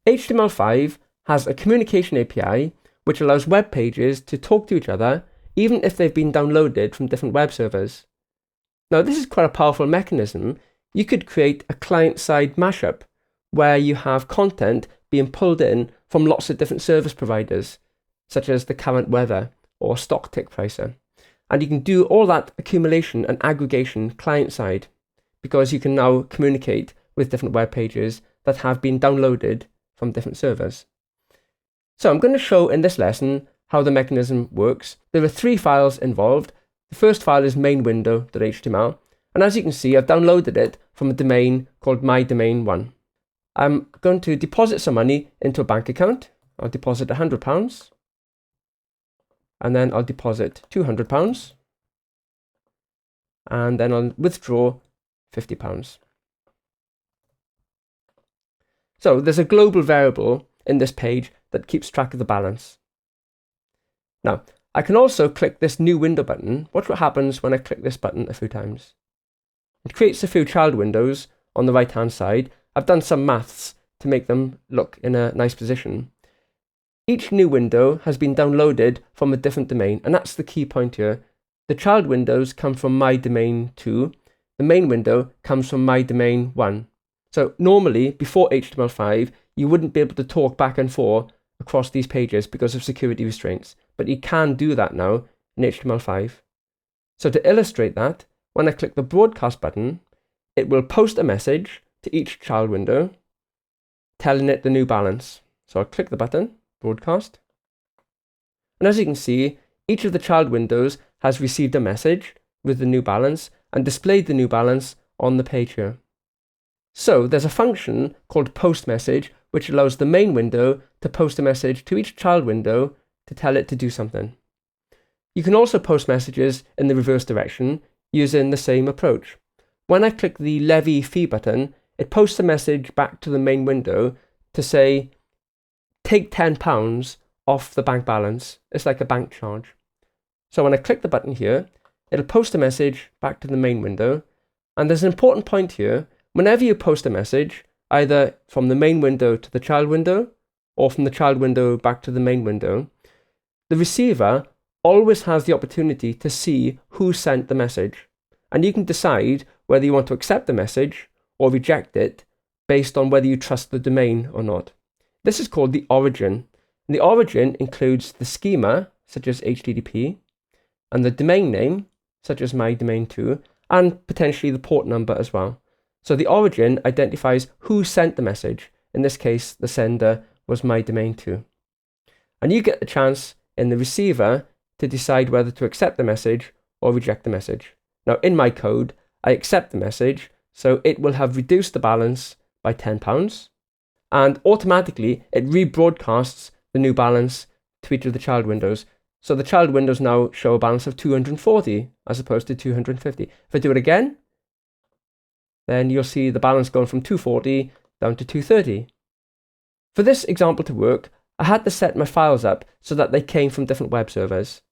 HTML5 has a communication API which allows web pages to talk to each other even if they've been downloaded from different web servers. Now, this is quite a powerful mechanism. You could create a client-side mashup where you have content being pulled in from lots of different service providers, such as the current weather or stock tick pricer. And you can do all that accumulation and aggregation client-side because you can now communicate with different web pages that have been downloaded from different servers. So I'm going to show in this lesson how the mechanism works. There are 3 files involved. The first file is mainwindow.html, and as you can see, I've downloaded it from a domain called mydomain1. I'm going to deposit some money into a bank account. I'll deposit £100, and then I'll deposit £200, and then I'll withdraw £50. So there's a global variable in this page that keeps track of the balance. Now, I can also click this new window button. Watch what happens when I click this button a few times. It creates a few child windows on the right hand side. I've done some maths to make them look in a nice position. Each new window has been downloaded from a different domain, and that's the key point here. The child windows come from mydomain2. The main window comes from mydomain1. So normally, before HTML5, you wouldn't be able to talk back and forth across these pages because of security restraints, but you can do that now in HTML5. So to illustrate that, when I click the broadcast button, it will post a message to each child window telling it the new balance. So I'll click the button, broadcast, and as you can see, each of the child windows has received a message with the new balance and displayed the new balance on the page here. So there's a function called postMessage which allows the main window to post a message to each child window to tell it to do something. You can also post messages in the reverse direction using the same approach. When I click the levy fee button, it posts a message back to the main window to say, take £10 off the bank balance. It's like a bank charge. So when I click the button here, it'll post a message back to the main window. And there's an important point here. Whenever you post a message, either from the main window to the child window or from the child window back to the main window, the receiver always has the opportunity to see who sent the message. And you can decide whether you want to accept the message or reject it based on whether you trust the domain or not. This is called the origin. And the origin includes the schema, such as HTTP, and the domain name, such as mydomain2, and potentially the port number as well. So the origin identifies who sent the message. In this case, the sender was mydomain2. And you get the chance in the receiver to decide whether to accept the message or reject the message. Now, in my code, I accept the message, so it will have reduced the balance by £10, and automatically it rebroadcasts the new balance to each of the child windows. So the child windows now show a balance of 240 as opposed to 250. If I do it again, then you'll see the balance going from 240 down to 230. For this example to work, I had to set my files up so that they came from different web servers.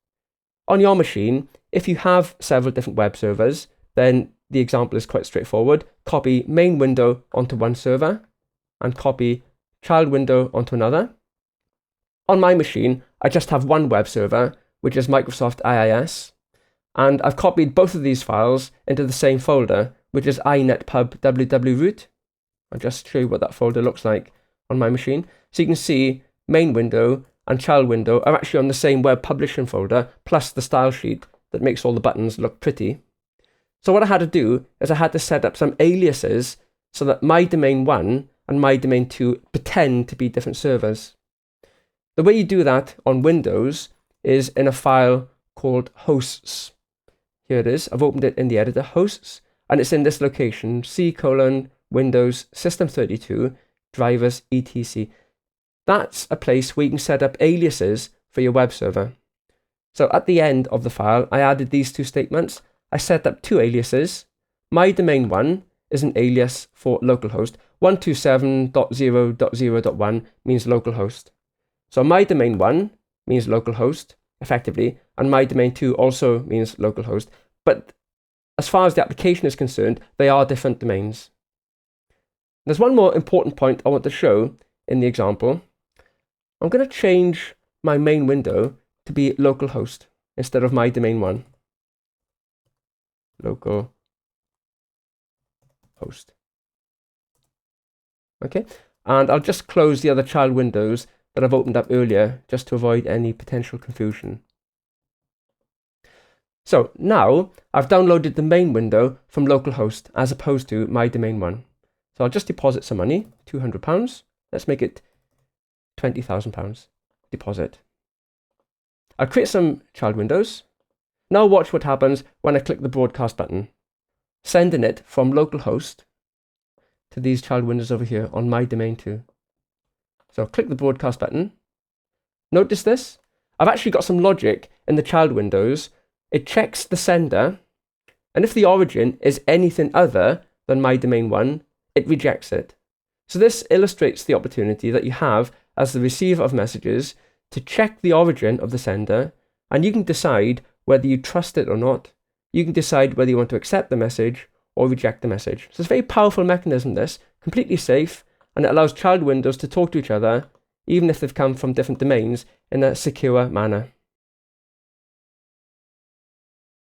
On your machine, if you have several different web servers, then the example is quite straightforward. Copy main window onto one server and copy child window onto another. On my machine, I just have one web server, which is Microsoft IIS, and I've copied both of these files into the same folder, which is inetpub www-root. I'll just show you what that folder looks like on my machine. So you can see main window and child window are actually on the same web publishing folder, plus the style sheet that makes all the buttons look pretty. So what I had to do is I had to set up some aliases so that mydomain1 and mydomain2 pretend to be different servers. The way you do that on Windows is in a file called hosts. Here it is. I've opened it in the editor, hosts, and it's in this location, C:\Windows system32 drivers etc. That's a place where you can set up aliases for your web server. So at the end of the file, I added these two statements. I set up two aliases. mydomain1 is an alias for localhost. 127.0.0.1 means localhost. So mydomain1 means localhost, effectively, and mydomain2 also means localhost. But as far as the application is concerned, they are different domains. There's one more important point I want to show. in the example, I'm going to change my main window to be localhost instead of my domain one. Local host. Okay, and I'll just close the other child windows that I've opened up earlier just to avoid any potential confusion. So now I've downloaded the main window from localhost as opposed to my domain one. So I'll just deposit some money, £200. Let's make it £20,000 deposit. I'll create some child windows. Now watch what happens when I click the broadcast button, sending it from localhost to these child windows over here on my domain 2. So I'll click the broadcast button. Notice this? I've actually got some logic in the child windows. It checks the sender, and if the origin is anything other than my domain 1, it rejects it. So this illustrates the opportunity that you have as the receiver of messages to check the origin of the sender, and you can decide whether you trust it or not. You can decide whether you want to accept the message or reject the message. So it's a very powerful mechanism, this, completely safe, and it allows child windows to talk to each other, even if they've come from different domains, in a secure manner.